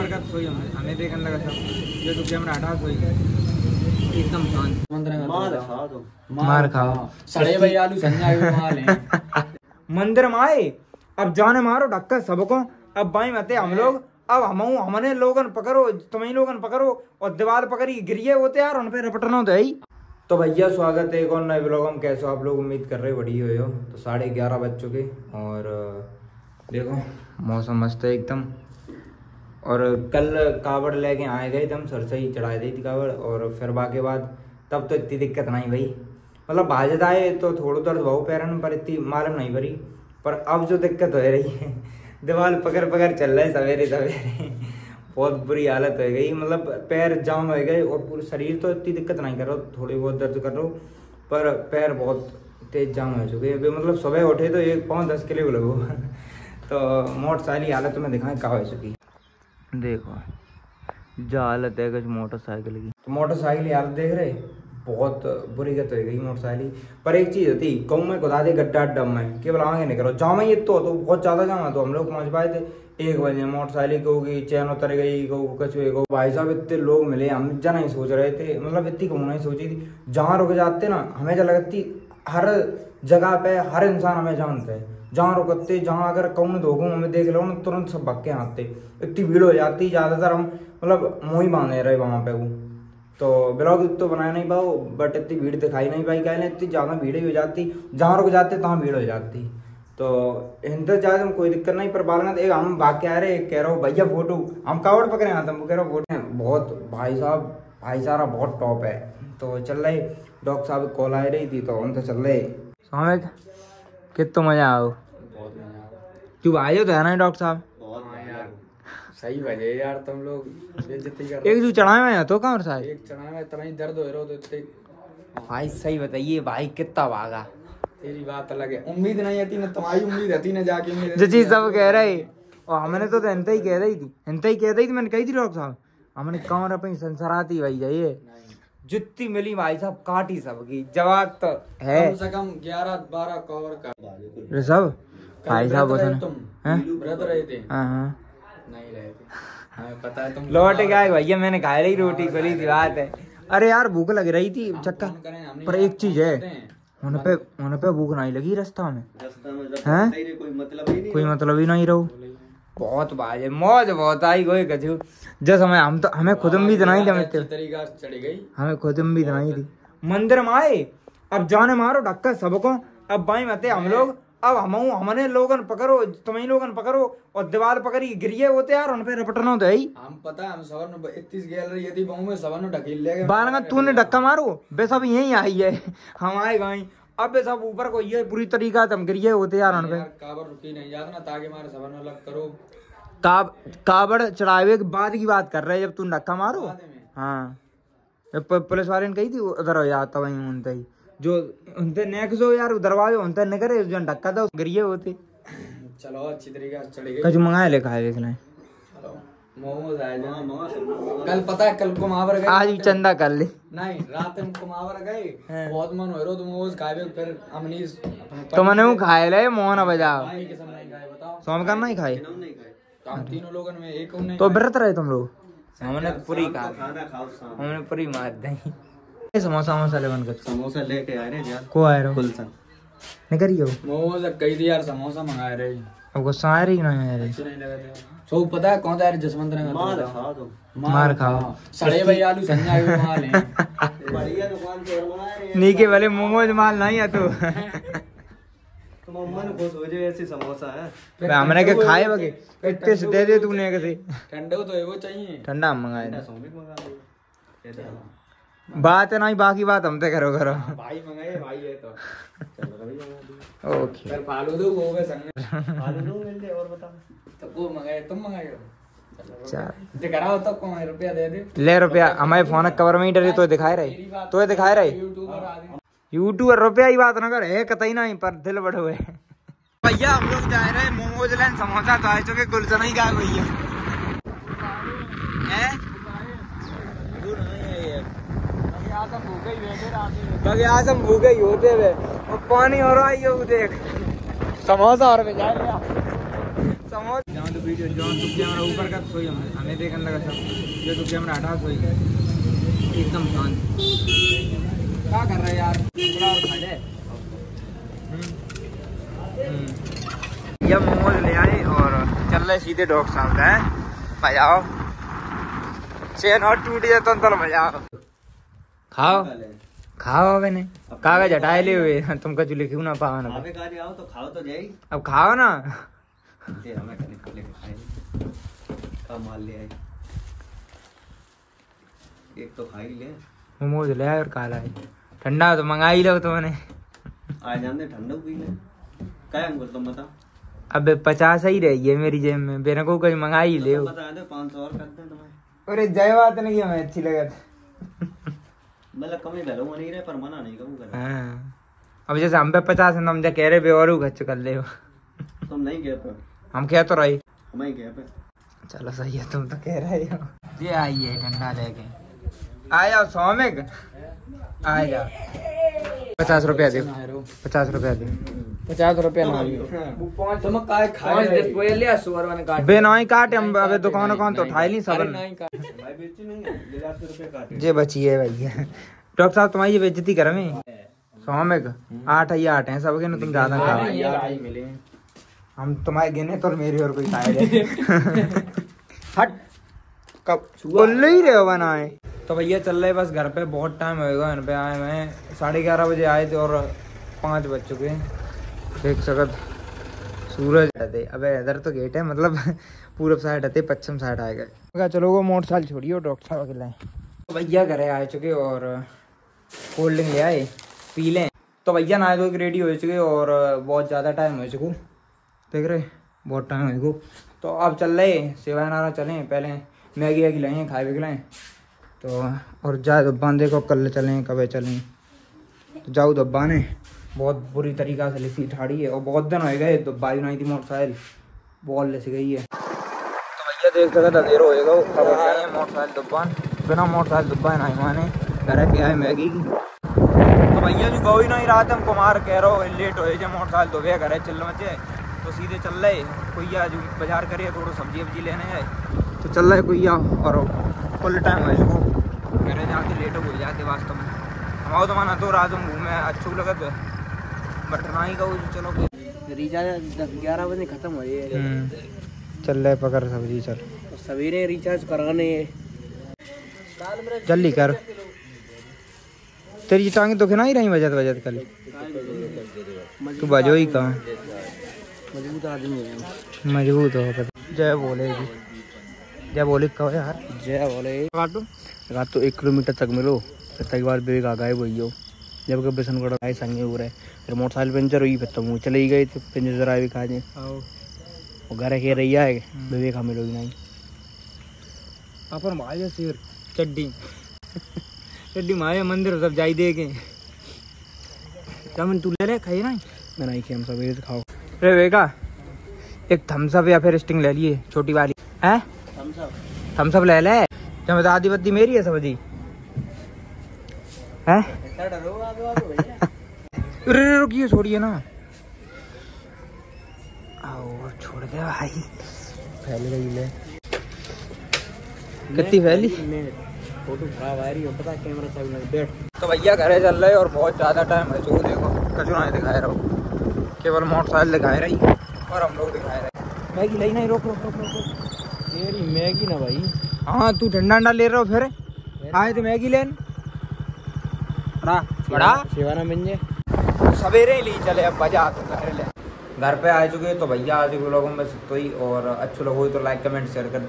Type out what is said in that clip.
बरकत सोई हमें देखने लगा सब ये तो कैमरा हटा सोई एकदम शांत। मार खाओ सड़े भाई आलू मंदिर में आए अब जाने मारो ढक्का सबको। अब भाई मत हम लोग अब हमने लोगन पकड़ो तुम्हें लोगन पकड़ो और दीवार पकड़ी गिरिए होते यार उन पे रपटना तो है। तो भैया स्वागत है एक और नए ब्लॉग में। कैसे आप लोग उम्मीद कर रहे बढ़िया हो। तो 11:30 बज चुके और देखो मौसम मस्त है एकदम। और कल कावड़ लेके आए गए थे हम सरसई चढ़ाई दी थी कावड़ और फिर बाकी बाद तब तो इतनी दिक्कत नहीं भाई मतलब भाजत आए तो थोड़ा दर्द भाव पैरन पर इतनी मालूम नहीं भरी। पर अब जो दिक्कत हो रही है दीवार पकड़ पकड़ चल रहा है सवेरे सवेरे बहुत बुरी हालत हो गई मतलब पैर जाम हो गए और पूरे शरीर तो इतनी दिक्कत नहीं कर रहा थोड़ी बहुत दर्द कर रहा पर पैर बहुत तेज जाम हो चुके हैं। मतलब सुबह उठे तो एक 5-10 किलो लगो तो मोटरसाइकिल हालत में दिखाएं कहाँ हो चुकी देखो जो हालत है कुछ मोटरसाइकिल की। तो मोटरसाइकिल की हालत देख रहे बहुत बुरी गत हो गई मोटरसाइकिल। पर एक चीज होती कहूँ मैं खुदा दे गड्ढा अड्डा में केवल आगे नहीं करो जाम ही तो बहुत ज्यादा जाम है। तो हम लोग पहुंच पाए थे 1 बजे मोटरसाइकिल होगी चैन उतर गई कछुए को भाई साहब इतने लोग मिले हम जना ही सोच रहे थे मतलब इतनी कम नहीं सोची थी। जहाँ रुक जाते ना हमें जो लगती हर जगह पे हर इंसान हमें जानते है जहाँ रुकते जहाँ अगर कौन धोखू हमें देख लो ना तुरंत सब भग के आते इतनी भीड़ हो जाती ज्यादातर हम मतलब मुँह ही बांधे रहे वहाँ पे वो। तो ब्लॉग तो बनाया नहीं पाओ बट इतनी भीड़ दिखाई नहीं पाई कहने इतनी ज़्यादा भीड़ ही हो जाती जहाँ रुक जाते तहाँ भीड़ हो जाती। तो हिंदू जाते में कोई दिक्कत नहीं पर बालगंज एक हम भाग के आ रहे कह रहा हूँ भैया फोटो हम कावड़ पकड़े आते वो कह रहा हूँ फोटो बहुत भाईचारा बहुत टॉप है। तो चल रहे डॉक्टर साहब कॉल आ रही थी तो हम तो चल रहे स्वामी कितना मजा आओ क्यों आए तो है ना डॉक्टर साहब सही बजे यार तुम लोग बेइज्जती कर एक जो चढ़ाए हुए तो कहाँ साहब एक चढ़ाए में इतना ही दर्द हो रहा हो तो इतने भाई सही बताइए भाई कितना भागा तेरी बात अलग है उम्मीद नहीं थी ना तुम्हारी उम्मीद थी ना जाके जो चीज सब कह रहे और हमने तो हिंता ही कह रही थी मैंने कही थी डॉक्टर साहब हमने कौन अपनी संसराती भाई जाइए जुत्ती मिली भाई साहब काटी सबकी जवाब तो है कम से कम 11-12 कवर का सब भाई साहब व्रत रहे थे हाँ नहीं रहे थे हमें पता है तुम लौट गया भैया मैंने खा रही रोटी खुली सी बात है। अरे यार भूख लग रही थी चक्कर पर एक चीज है उन पे भूख नहीं लगी रास्ता में हैं कोई मतलब ही नहीं रहो बहुत बाजे मौज बहुत आई कोई कछु जस हमें खुद भी बनाई थी हमें खुद भी बनाई थी मंदिर में आए अब जाने मारो ढक्का सबको। अब भाई मत हम लोग अब हमने लोगन पकड़ो तुम्हें लोगन पकड़ो और दीवार पकड़ी गिरिए होते यार उन पे रपटना तो है ही हम पता हम सवन 31 गेल रही थी बहु में सवन ढकेल ले गए बालगा तूने धक्का मारो बे सब यही आई है हम आए गए अब बे सब ऊपर को ये पूरी तरीका तुम गिरिए होते यार उन पे काबर रुकी नहीं जाता ना ताकि हमारे सवन अलग करो कावड़ चढ़ावे के बाद की बात कर रहे जब तू धक्का मारो। हाँ पुलिस वाले ने कही थी उधर हो जाता वही उनते ही जो उनते नेक्स्ट हो यार दरवाजे उनते न करे जो धक्का था गिरिए होते। चलो अच्छी तरीके से चढ़ गई कुछ मंगाए ले खाए देख लें मोमोज आए कल पता है कल कुमावर गए आज भी चंदा कर ले नहीं रात में कुमावर गए बहुत मन हो रहा तो मोमोज खाए फिर अमनीस तो मैंने वो खाए ले मोहन बजाओ बताओ सोम करना ही खाए हम तीनों लोगों में एक नहीं तो व्रत रहे तुम लोग हमने पूरी हमने पूरी मार दी समोसा लेवन कर समोसा लेके आ रहे यार को आ रहे हो निकरियो मोमोज कई थी यार समोसा मंगा रहे अब गुस्सा आ रही नहीं आ रही नहीं लगा था सो पता है कौन सा यार जसवंत ने मार खाओ सड़े भाई आलू संजा माल है बढ़िया दुकान से मंगा रहे नीचे वाले मोमोज माल नहीं है तो मन खुश हो जाए ऐसी समोसा है हमने के खाए बगे इतने से दे दे तूने कैसे ठंडा तो है वो चाहिए ठंडा हम मंगाए बात है नहीं बाकी बात हमसे करो भाई मंगाए भाई है तो ओके फिर फालू दो वो के संग फालू दो मिल दे और बता तो वो मंगाए तुम मंगाए हो ते कराओ तो कौन रुपया दे दे ले रुपया हमारे फोन कवर में ही डरे तो दिखाए रहे यूट्यूबर रुपया ही बात न कर है कतई नहीं पर दिल बढ़े हुए भैया हम लोग जा रहे हैं मोमोज लैंड समोसा तो आ चुके गुलशन ही का भैया आज हम भूखे ही होते हुए और पानी हो रहा है ये देख समोसा और में जाए समोसा वीडियो जो तू कैमरा ऊपर का सोई हमें देखने लगा सब, जो तू कैमरा हटा सोई एकदम शांत। क्या कर रहा है यार, थोड़ा और खा ले। ये मोमोज ले आए और चल रहे सीधे डॉग साहब है। मजा आओ, चेन और टूट जाए तो मजा आओ। खाओ खाओ, मैंने कागज हटाए ले हुए तुम कचू लिखे ना पाओ ना। आओ तो खाओ तो जाई, अब खाओ ना। माल ले आए, एक तो खा ही ले। मोमोज ले आए और काला है, ठंडा तो मंगा ही लो तो मैंने। आ जाने ठंडा पी ले। क्या अंकुल तुम बता। अब 50 ही रही है मेरी जेब में, मेरे को कहीं मंगा ही ले। बता दे 500 और कर दे तुम्हें। अरे जय बात नहीं, हमें अच्छी लगा मतलब कम ही डालो नहीं रहे पर मना नहीं करूंगा। हाँ, अब जैसे हम पे 50 है, हम जा कह रहे बे और खर्च कर ले। तुम नहीं कह पे, हम कह तो रही, हम ही कह पे। चलो सही है, तुम तो कह रहे हो। ये आइए ठंडा लेके, आ जाओ सौमिक, आ जाओ। 50 रुपया दे, 50 रुपया दे, 50 रुपया ना तुम काय खाए ले सुअर वाले काट बे नहीं काटे हम। अबे दुकान कौन तो उठाई नहीं सब नहीं काट भाई, बेची नहीं है, ले 800 रुपए काटे। जे बची है भैया। डॉक्टर साहब तुम्हारी बेइज्जती कर में। सौमिक 8 ही 8 हैं सबके ना, तुम ज्यादा खाओ। मिले हम तुम्हारे गिने तो मेरी और कोई खाए हट, कब उल्लू ही रहे हो बनाए। तो भैया चल रहे बस घर पे, बहुत टाइम होएगा घर पे आए। मैं 11:30 बजे आए थे और 5 बज चुके हैं। देख सकत सूरज आते। अबे इधर तो गेट है, मतलब पूरब साइड आते, पश्चिम साइड आएगा। चलो वो मोटरसाइकिल छोड़िए, डॉक्टर साहब अकेला है। तो भैया घरे आए चुके और कोल्ड ड्रिंक ले आए, पी लें। तो भैया नहाए धो के रेडी हो चुके और बहुत ज़्यादा टाइम हो चुका, देख रहे बहुत टाइम हो। तो अब चल रहे सेवा नारा चलें, पहले मैगी वैगी लाएँ, खाए भी लाएँ। तो और जाए दुब्बान देखो, कल चलें कब चलें। तो जाओ दुब्बान ने बहुत बुरी तरीक़ा से लिखी ठाड़ी है और बहुत दिन हो गए दुब्बाई नहीं थी मोटरसाइकिल, बॉल लेसी गई है। तो भैया देख सकते अंधेरा होएगा, कब आए मोटरसाइकिल दुब्बान, बिना मोटरसाइकिल दुब्बान आई माने घर पे आए मैगी की। तो भैया जो गो ही नहीं रहा था, हम कुमार कह रहा हो लेट हो जाए मोटरसाइकिल तो भैया घर चल मचे। तो सीधे चल रहे कोई आज बाजार करिए, थोड़ा सब्जी वब्जी लेने जाए। तो चल रहे कोई और फुल टाइम हो इसको घर जाके लेट हो जाते वास्तव में। हमारा तो माना तो रात में घूमे अच्छू लगा तो बट नहीं कहूँ चलो रिचार्ज 11 बजे खत्म हो गई। चल रहे पकड़ सब्जी, चल सवेरे रिचार्ज कराने जल्दी कर। तेरी टांगे तो खिना ही रही बजत बजत कल, तू बजो ही कहाँ मजबूत आदमी है, मजबूत हो। जय बोलेगी, जय बोले कहो यार, जय बोले। रात तो 1 किलोमीटर तक मिलो, फिर बार बेग आ गए वही हो। जब कब बेसन कड़ा आए संगे हो रहे, फिर मोटरसाइकिल पंचर हुई, फिर तो मुँह चले ही गए थे, पंचर जरा भी खा जाए। वो घर कह रही है बेबे खा मिलोगी नहीं। अपन भाई सिर चड्डी चड्डी मारे मंदिर सब जाई दे के तू ले ले खाई ना, मैं नहीं खाई, हम सब खाओ। रे बेगा एक थम्स अप या फिर स्टिंग ले लिए छोटी वाली है, थम्स अप ले ले। जब आधी बत्ती मेरी है सब्जी है। रुकिए छोड़िए ना, आओ छोड़ दे भाई, फैल गई ले कितनी फैली। फोटो खराब आ रही है, पता कैमरा चालू बैठ। तो भैया घरे चल रहे और बहुत ज़्यादा टाइम है, जो देखो कचू नहीं दिखाए रहो, केवल मोटरसाइकिल दिखाए रही और हम लोग दिखाए रहे। मैगी ले नहीं, रोक रोक रोक रोक तेरी मैगी ना भाई। हाँ तू ठंडा ठंडा ले रहा हो, फिर आए तो मैगी लेन बड़ा शिवाना मिंजे सवेरे ही ली चले। अब बजा तो घर पे आ चुके। तो भैया आज के लोगों में तो ही और अच्छे लोग हो तो लाइक कमेंट शेयर कर